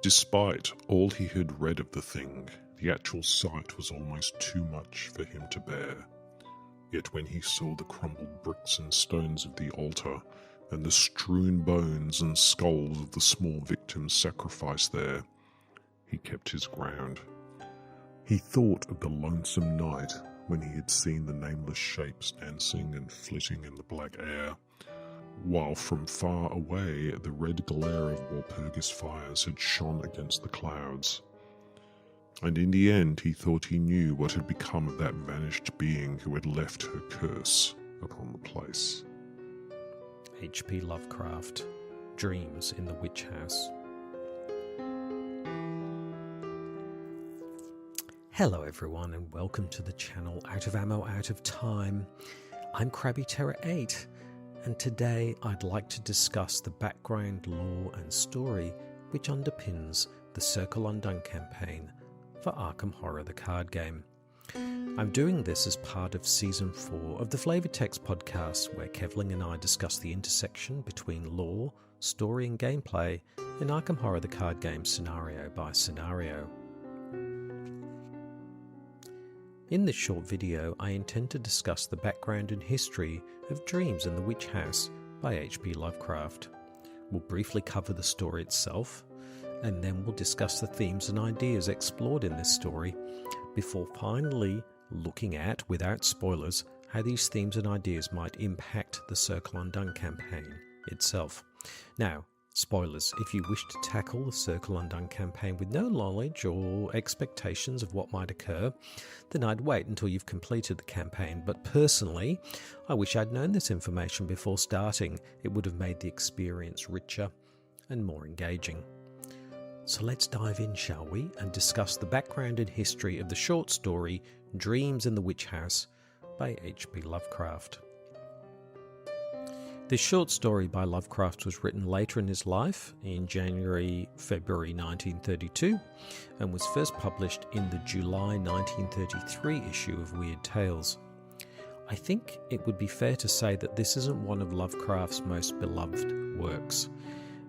Despite all he had read of the thing, the actual sight was almost too much for him to bear. Yet when he saw the crumbled bricks and stones of the altar, and the strewn bones and skulls of the small victims sacrificed there, he kept his ground. He thought of the lonesome night when he had seen the nameless shapes dancing and flitting in the black air, while from far away the red glare of Walpurgis fires had shone against the clouds. And in the end he thought he knew what had become of that vanished being who had left her curse upon the place. H.P. Lovecraft, Dreams in the Witch House. Hello everyone and welcome to the channel Out of Ammo, Out of Time. I'm Krabby Terror 8 and today I'd like to discuss the background, lore and story which underpins the Circle Undone campaign for Arkham Horror the card game. I'm doing this as part of Season 4 of the Flavoured Text podcast, where Kevling and I discuss the intersection between lore, story and gameplay in Arkham Horror the card game scenario by scenario. In this short video, I intend to discuss the background and history of Dreams in the Witch House by H.P. Lovecraft. We'll briefly cover the story itself, and then we'll discuss the themes and ideas explored in this story, before finally looking at, without spoilers, how these themes and ideas might impact the Circle Undone campaign itself. Now, spoilers, if you wish to tackle the Circle Undone campaign with no knowledge or expectations of what might occur, then I'd wait until you've completed the campaign. But personally, I wish I'd known this information before starting. It would have made the experience richer and more engaging. So let's dive in, shall we, and discuss the background and history of the short story Dreams in the Witch House by H.P. Lovecraft. This short story by Lovecraft was written later in his life, in February 1932, and was first published in the July 1933 issue of Weird Tales. I think it would be fair to say that this isn't one of Lovecraft's most beloved works.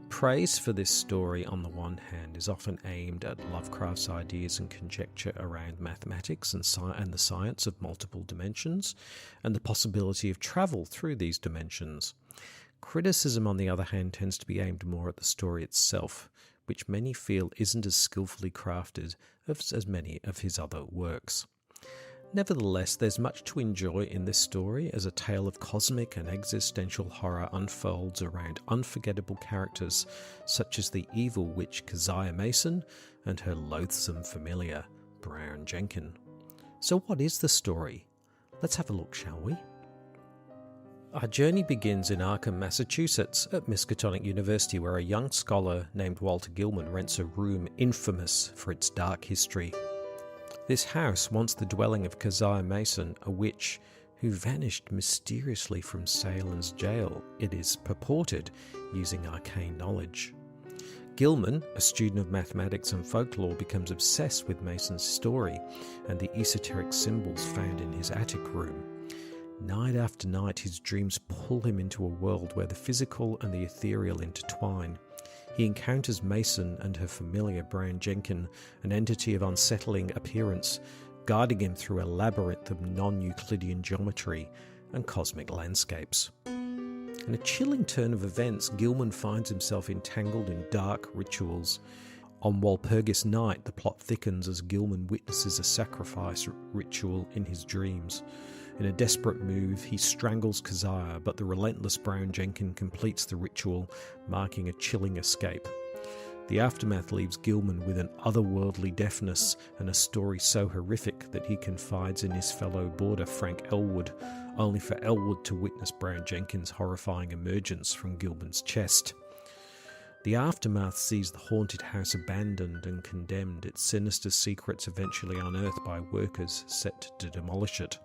Praise for this story, on the one hand, is often aimed at Lovecraft's ideas and conjecture around mathematics and the science of multiple dimensions, and the possibility of travel through these dimensions. Criticism, on the other hand, tends to be aimed more at the story itself, which many feel isn't as skillfully crafted as many of his other works. Nevertheless, there's much to enjoy in this story as a tale of cosmic and existential horror unfolds around unforgettable characters such as the evil witch Keziah Mason and her loathsome familiar, Brown Jenkin. So what is the story? Let's have a look, shall we? Our journey begins in Arkham, Massachusetts at Miskatonic University, where a young scholar named Walter Gilman rents a room infamous for its dark history. This house, once the dwelling of Keziah Mason, a witch who vanished mysteriously from Salem's jail, it is purported, using arcane knowledge. Gilman, a student of mathematics and folklore, becomes obsessed with Mason's story and the esoteric symbols found in his attic room. Night after night, his dreams pull him into a world where the physical and the ethereal intertwine. He encounters Mason and her familiar Brown Jenkin, an entity of unsettling appearance, guiding him through a labyrinth of non-Euclidean geometry and cosmic landscapes. In a chilling turn of events, Gilman finds himself entangled in dark rituals. On Walpurgis night, the plot thickens as Gilman witnesses a sacrifice ritual in his dreams. In a desperate move, he strangles Keziah, but the relentless Brown Jenkin completes the ritual, marking a chilling escape. The aftermath leaves Gilman with an otherworldly deafness and a story so horrific that he confides in his fellow boarder Frank Elwood, only for Elwood to witness Brown Jenkin's horrifying emergence from Gilman's chest. The aftermath sees the haunted house abandoned and condemned, its sinister secrets eventually unearthed by workers set to demolish it.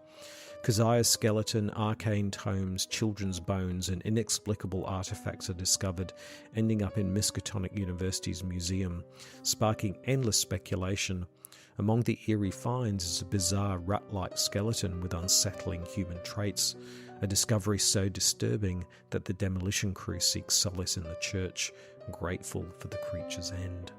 Keziah's skeleton, arcane tomes, children's bones, and inexplicable artifacts are discovered, ending up in Miskatonic University's museum, sparking endless speculation. Among the eerie finds is a bizarre rat-like skeleton with unsettling human traits, a discovery so disturbing that the demolition crew seeks solace in the church, grateful for the creature's end.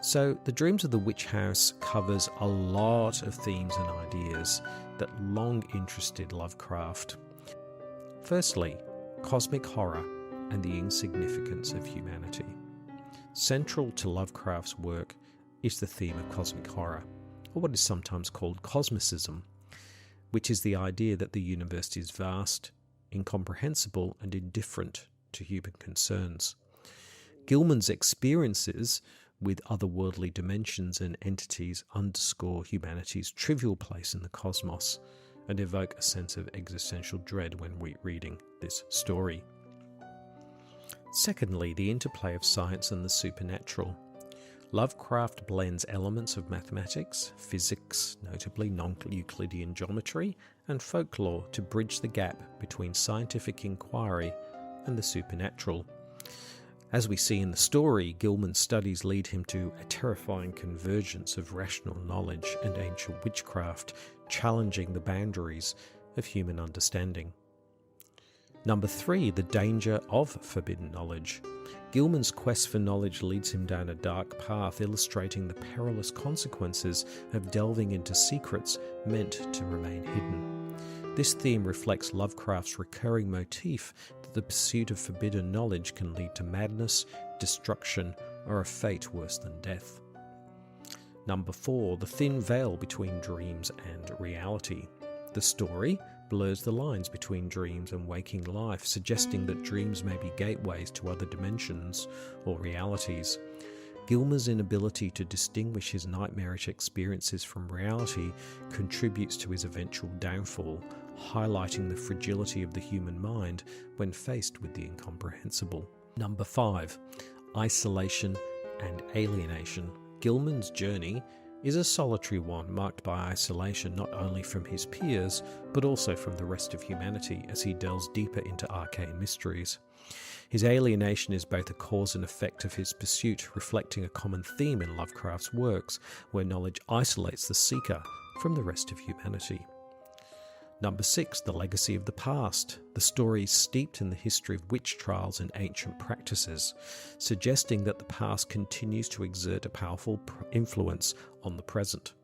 So, The Dreams of the Witch House covers a lot of themes and ideas that long interested Lovecraft. Firstly, cosmic horror and the insignificance of humanity. Central to Lovecraft's work is the theme of cosmic horror, or what is sometimes called cosmicism, which is the idea that the universe is vast, incomprehensible, and indifferent to human concerns. Gilman's experiences with otherworldly dimensions and entities underscore humanity's trivial place in the cosmos and evoke a sense of existential dread when reading this story. Secondly, the interplay of science and the supernatural. Lovecraft blends elements of mathematics, physics, notably non-Euclidean geometry, and folklore to bridge the gap between scientific inquiry and the supernatural. As we see in the story, Gilman's studies lead him to a terrifying convergence of rational knowledge and ancient witchcraft, challenging the boundaries of human understanding. Number 3, the danger of forbidden knowledge. Gilman's quest for knowledge leads him down a dark path, illustrating the perilous consequences of delving into secrets meant to remain hidden. This theme reflects Lovecraft's recurring motif that the pursuit of forbidden knowledge can lead to madness, destruction, or a fate worse than death. Number 4, the thin veil between dreams and reality. The story blurs the lines between dreams and waking life, suggesting that dreams may be gateways to other dimensions or realities. Gilman's inability to distinguish his nightmarish experiences from reality contributes to his eventual downfall, highlighting the fragility of the human mind when faced with the incomprehensible. Number 5, isolation and alienation. Gilman's journey is a solitary one marked by isolation not only from his peers but also from the rest of humanity as he delves deeper into arcane mysteries. His alienation is both a cause and effect of his pursuit, reflecting a common theme in Lovecraft's works where knowledge isolates the seeker from the rest of humanity. Number 6, the legacy of the past. The story is steeped in the history of witch trials and ancient practices, suggesting that the past continues to exert a powerful influence on the present.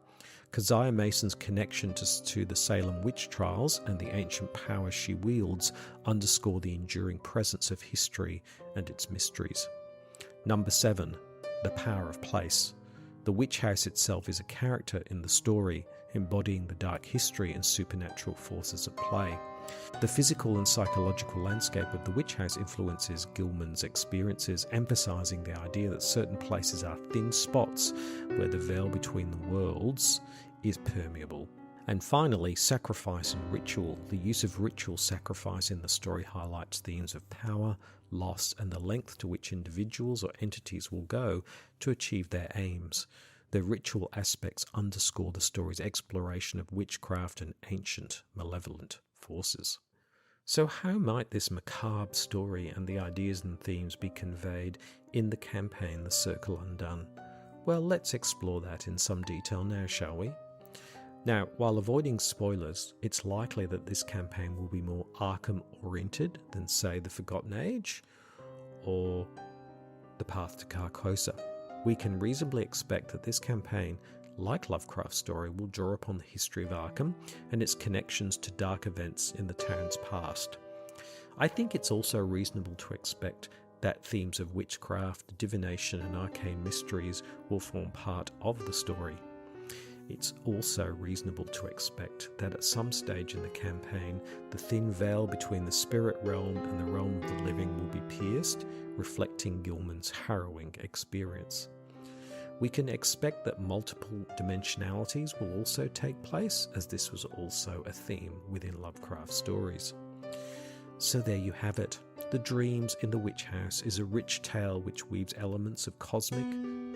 Keziah Mason's connection to the Salem witch trials and the ancient powers she wields underscore the enduring presence of history and its mysteries. Number 7, the power of place. The witch house itself is a character in the story, embodying the dark history and supernatural forces at play. The physical and psychological landscape of the witch house influences Gilman's experiences, emphasizing the idea that certain places are thin spots where the veil between the worlds is permeable. And finally, sacrifice and ritual. The use of ritual sacrifice in the story highlights themes of power, loss, and the length to which individuals or entities will go to achieve their aims. The ritual aspects underscore the story's exploration of witchcraft and ancient, malevolent forces. So how might this macabre story and the ideas and themes be conveyed in the campaign The Circle Undone? Well, let's explore that in some detail now, shall we? Now, while avoiding spoilers, it's likely that this campaign will be more Arkham-oriented than, say, The Forgotten Age or The Path to Carcosa. We can reasonably expect that this campaign, like Lovecraft's story, will draw upon the history of Arkham and its connections to dark events in the town's past. I think it's also reasonable to expect that themes of witchcraft, divination, and arcane mysteries will form part of the story. It's also reasonable to expect that at some stage in the campaign, the thin veil between the spirit realm and the realm of the living will be pierced, reflecting Gilman's harrowing experience. We can expect that multiple dimensionalities will also take place, as this was also a theme within Lovecraft stories. So there you have it. The Dreams in the Witch House is a rich tale which weaves elements of cosmic,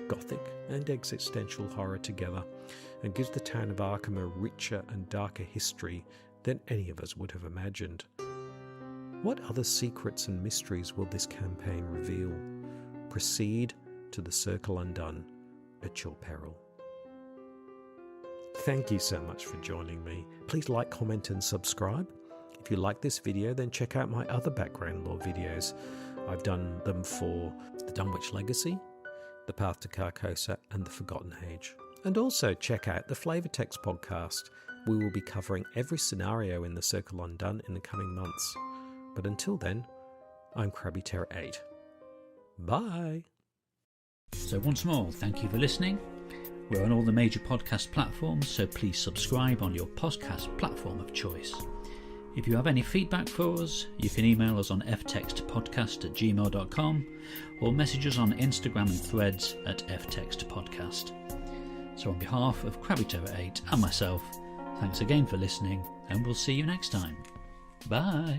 gothic, and existential horror together, and gives the town of Arkham a richer and darker history than any of us would have imagined. What other secrets and mysteries will this campaign reveal? Proceed to The Circle Undone at your peril. Thank you so much for joining me. Please like, comment, and subscribe. If you like this video, then check out my other background lore videos. I've done them for The Dunwich Legacy, The Path to Carcosa and The Forgotten Age. And also check out the Flavortext podcast. We will be covering every scenario in the Circle Undone in the coming months. But until then, I'm Krabby Terror 8. Bye! So once more, thank you for listening. We're on all the major podcast platforms, so please subscribe on your podcast platform of choice. If you have any feedback for us, you can email us on ftextpodcast@gmail.com or message us on Instagram and Threads at ftextpodcast. So on behalf of Krabby Terror 8 and myself, thanks again for listening, and we'll see you next time. Bye!